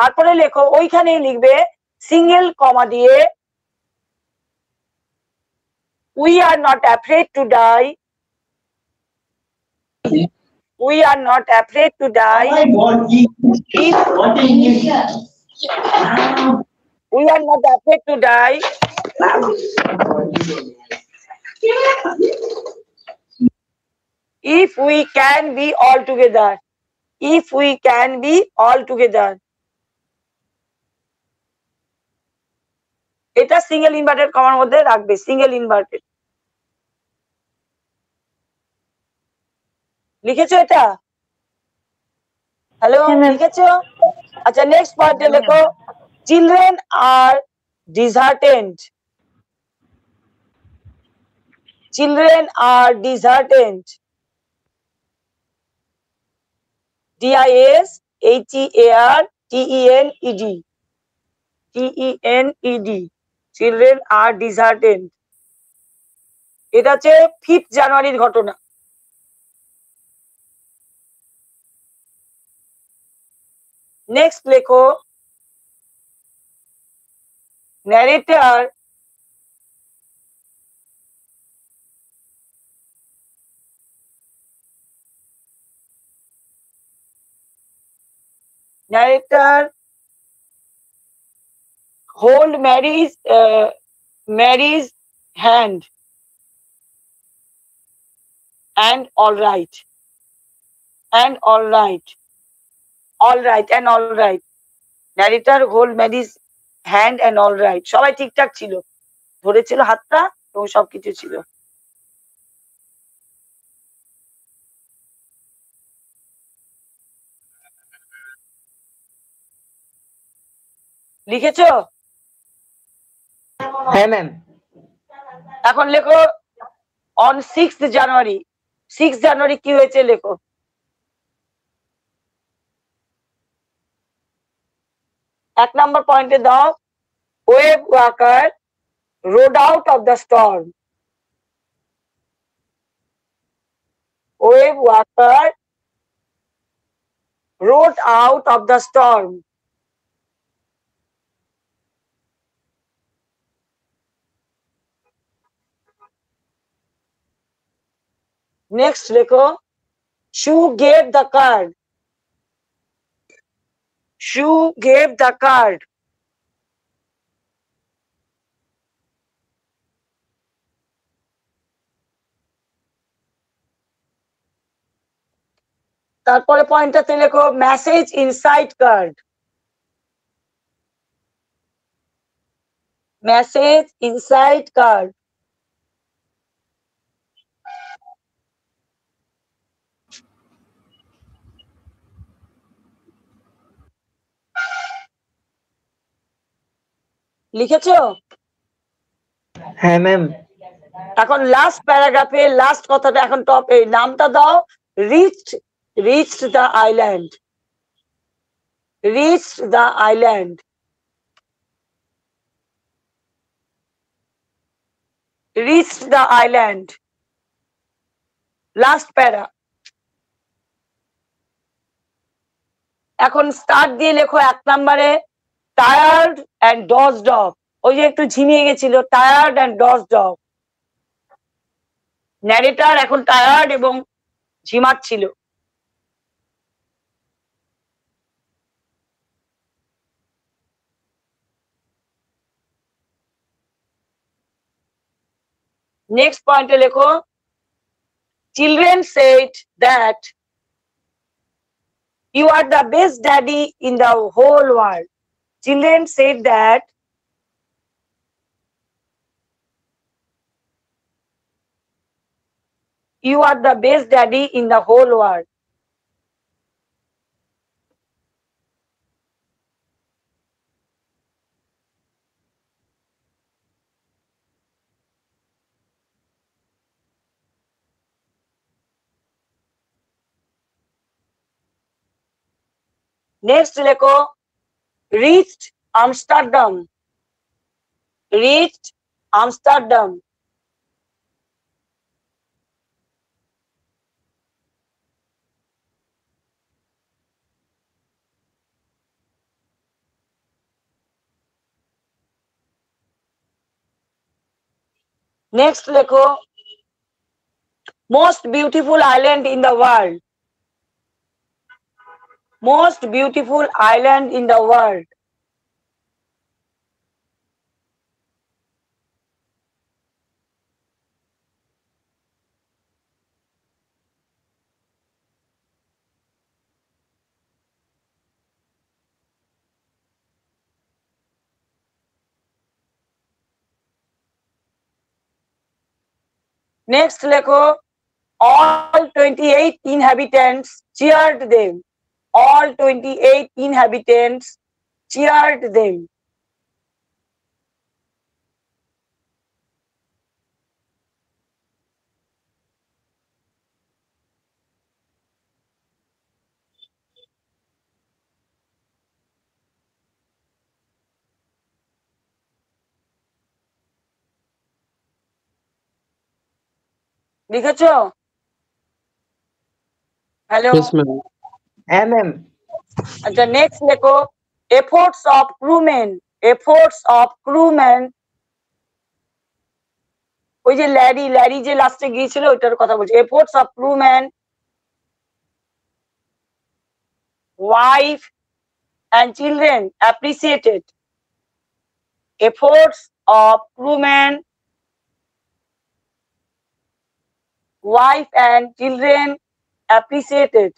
তারপরে লেখো, ওইখানেই লিখবে সিঙ্গেল কমা দিয়ে, we are not afraid to die. We are not afraid to die. We are not afraid to die. If we can be all together. If we can be all together. এটা single inverted কমার মধ্যে রাখবে, single inverted. লিখেছো এটা? Hello, লিখেছো? আচ্ছা, next পয়েন্টে লেখো, children are disheartened. Children are disheartened. disheartened. Tened. Children are disheartened. এটা হচ্ছে 5th জানুয়ারির ঘটনা। নেক্সট লেখো, narrator hold Mary's hand and all right and all right and all right. Narrator hold Mary's hand and all right. সবাই ঠিকঠাক ছিল, ধরেছিল হাতটা এবং সবকিছু ছিল। লিখেছো? হ্যাঁ ম্যাম। এখন লেখো অন 6th জানুয়ারি। 6 জানুয়ারি কি হয়েছে লেখো। এক নম্বর পয়েন্টে দাও, wave walker rode out of the storm. Wave Walker rode out of the storm. Next লেখো, Shoo gave the card. Shoo gave the card. তারপরে পয়েন্টটাতে লেখো, message inside card. Message inside card. লিখেছো? হ্যাঁ ম্যাম। এখন লাস্ট প্যারাগ্রাফে লাস্ট কথাটা, এখন top এই নামটা দাও, reached the island. Reached the island. Reached the island. Last প্যারা। এখন স্টার্ট দিয়ে লেখো 1 নম্বরে, টায়ার্ড অ্যান্ড ডজড অফ। ওই যে একটু ঝিমিয়ে গেছিল, টায়ার্ড অ্যান্ড ডজড অফ। ন্যারেটর এখন টায়ার্ড এবং ঝিমাচ্ছিল। নেক্সট পয়েন্টে লেখো, children said that you are the best daddy in the whole world. Children said that you are the best daddy in the whole world. Next লেখো, reached Amsterdam. Reached Amsterdam. Next লেখো most beautiful island in the world. Most beautiful island in the world. Next লেখো all 28 inhabitants cheered them. All 28 inhabitants cheered them. লিখেছো? Hello, Yes, ma'am. হ্যাঁ ma'am. আচ্ছা next লেখো efforts of crewmen. Efforts of crewmen. ওই যে Larry যে লাস্টে গিয়েছিল ওইটার কথা বলছি। efforts of crewmen, wife and children appreciated. Efforts of crewmen, wife and children appreciated.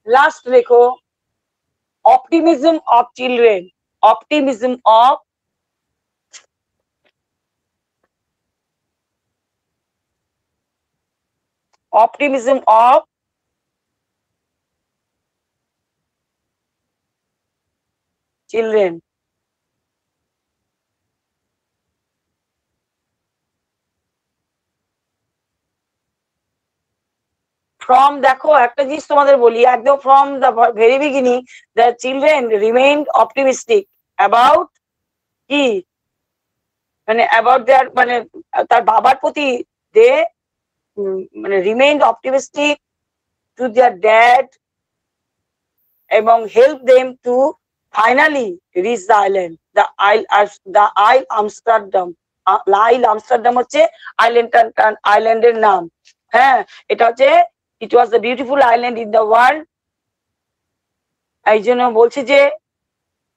Last লেখো optimism of children. Optimism of optimism of children. From দেখো একটা জিনিস তোমাদের বলি একদম from the very beginning the children remained optimistic about কি মানে about their মানে তার বাবার প্রতি they মানে remained optimistic to their dad এবং help them to finally reach the island. The Isle Amsterdam. Isle Amsterdam হচ্ছে আইল্যান্ডের নাম। হ্যাঁ, এটা হচ্ছে it was the beautiful island in the world. এই জন্য বলছে যে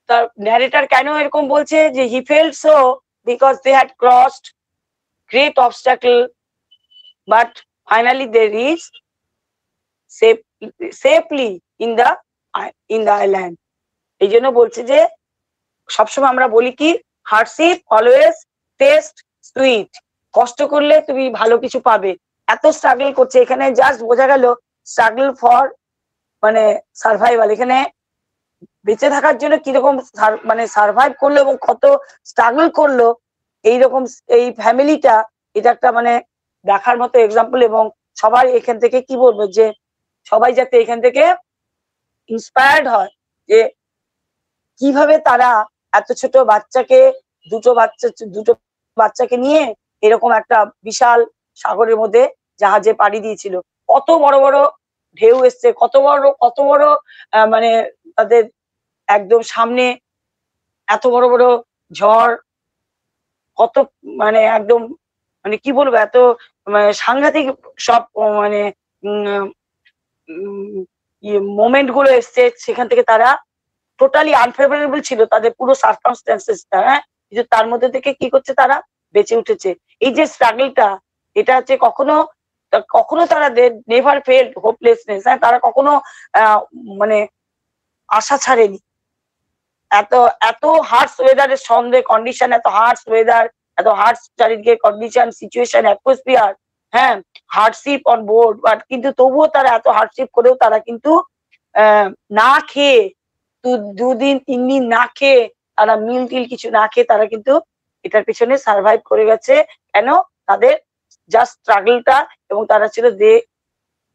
তার ন্যারেটর কেন এরকম বলছে যে he felt so because they had crossed great obstacle but finally they reached safely in the island. এই জন্য বলছে যে সবসময় আমরা বলি কি হার্ডশিপ অলওয়েজ টেস্ট সুইট। কষ্ট করলে তুমি ভালো কিছু পাবে। এত স্ট্রাগল করছে এখানে জাস্ট বোঝা গেল স্ট্রাগল ফর মানে সার্ভাইভাল। এখানে বেঁচে থাকার জন্য কিরকম মানে সার্ভাইভ করলো এবং কত স্ট্রাগল করলো এইরকম এই ফ্যামিলিটা, এটা একটা মানে দেখার মতো এক্সাম্পল। এবং সবাই এখান থেকে কি বলবো যে সবাই যাতে এখান থেকে ইন্সপায়ার্ড হয় যে কিভাবে তারা এত ছোট বাচ্চাকে দুটো বাচ্চাকে নিয়ে এরকম একটা বিশাল সাগরের মধ্যে জাহাজে পাড়ি দিয়েছিল। কত বড় বড় ঢেউ এসছে, কত বড় মানে তাদের একদম সামনে এত বড় বড় ঝড়, কত মানে একদম মানে কি বলবো এত সাংঘাতিক সব মানে মোমেন্ট গুলো এসছে। সেখান থেকে তারা টোটালি আনফেভারেবল ছিল তাদের পুরো সার্কামস্ট্যান্সেসটা, হ্যাঁ, কিন্তু তার মধ্যে থেকে কি করছে তারা বেঁচে উঠেছে। এই যে স্ট্রাগলটা এটা হচ্ছে কখনো তারা নেভার ফেল্ড হোপলেসনেস, হ্যাঁ, তারা কখনো মানে আশা ছাড়েনি। এত হার্ডস ওয়েদারের সন্দেহ কন্ডিশন, এত হার্ডস ওয়েদার, এত হার্ডস চারিদিকে কন্ডিশন সিচুয়েশন অ্যাটমসফিয়ার, হ্যাঁ, হার্ডশিপ অন বোর্ড, বাট কিন্তু তবুও তারা এত হার্ডশিপ করেও তারা কিন্তু না খেয়ে 2 দিন 3 দিন না খেয়ে তারা মিল টিল কিছু না খেয়ে তারা কিন্তু এটার পিছনে সার্ভাইভ করে গেছে। কেন? তাদের জাস্ট স্ট্রাগলটা এবং তারা ছিল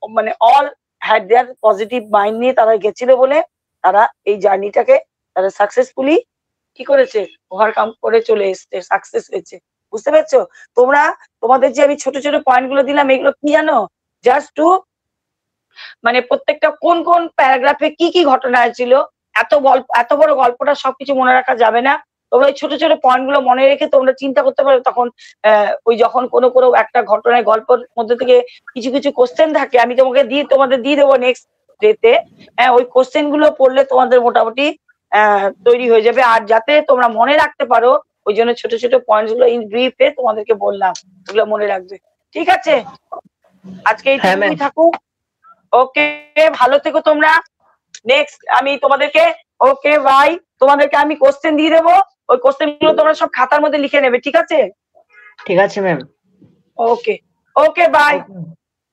মানে all had their positive mind নিয়ে তারা গেছিল বলে তারা এই জার্নিটাকে তারা সাকসেসফুলি কি করেছে ওভারকাম করে চলে এসছে, সাকসেস হয়েছে। বুঝতে পেরেছো? তোমরা তোমাদের যে আমি ছোট ছোট পয়েন্ট গুলো দিলাম এগুলো কি জানো? জাস্ট টু মানে প্রত্যেকটা কোন কোন প্যারাগ্রাফে কি কি ঘটনা হয়েছিল, এত বড় গল্পটা সবকিছু মনে রাখা যাবে না। তোমরা ওই ছোট ছোট পয়েন্ট গুলো মনে রেখে তোমরা চিন্তা করতে পারো তখন ওই যখন কোনো কোনো একটা ঘটনায় গল্পের মধ্যে থেকে কিছু কিছু কোশ্চেন থাকে আমি তোমাদের দিয়ে দেবো নেক্সট ডেতে। হ্যাঁ, ওই কোশ্চেন গুলো পড়লে তোমাদের মোটামুটি তৈরি হয়ে যাবে। আর যাতে তোমরা মনে রাখতে পারো ওই জন্য ছোট ছোট পয়েন্ট গুলো ইন ব্রিফে তোমাদেরকে বললাম, ওগুলো মনে রাখবে। ঠিক আছে, আজকে এইটুকুই থাকুক। ওকে, ভালো থেকো তোমরা। নেক্সট আমি তোমাদেরকে ওকে বাই, তোমাদেরকে আমি কোশ্চেন দিয়ে দেবো, ওই কোশ্চেন গুলো তোমরা সব খাতার মধ্যে লিখে নেবে। ঠিক আছে? ঠিক আছে ma'am. Okay okay bye.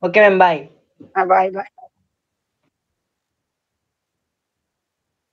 Okay ma'am, bye. হ্যাঁ, বাই বাই।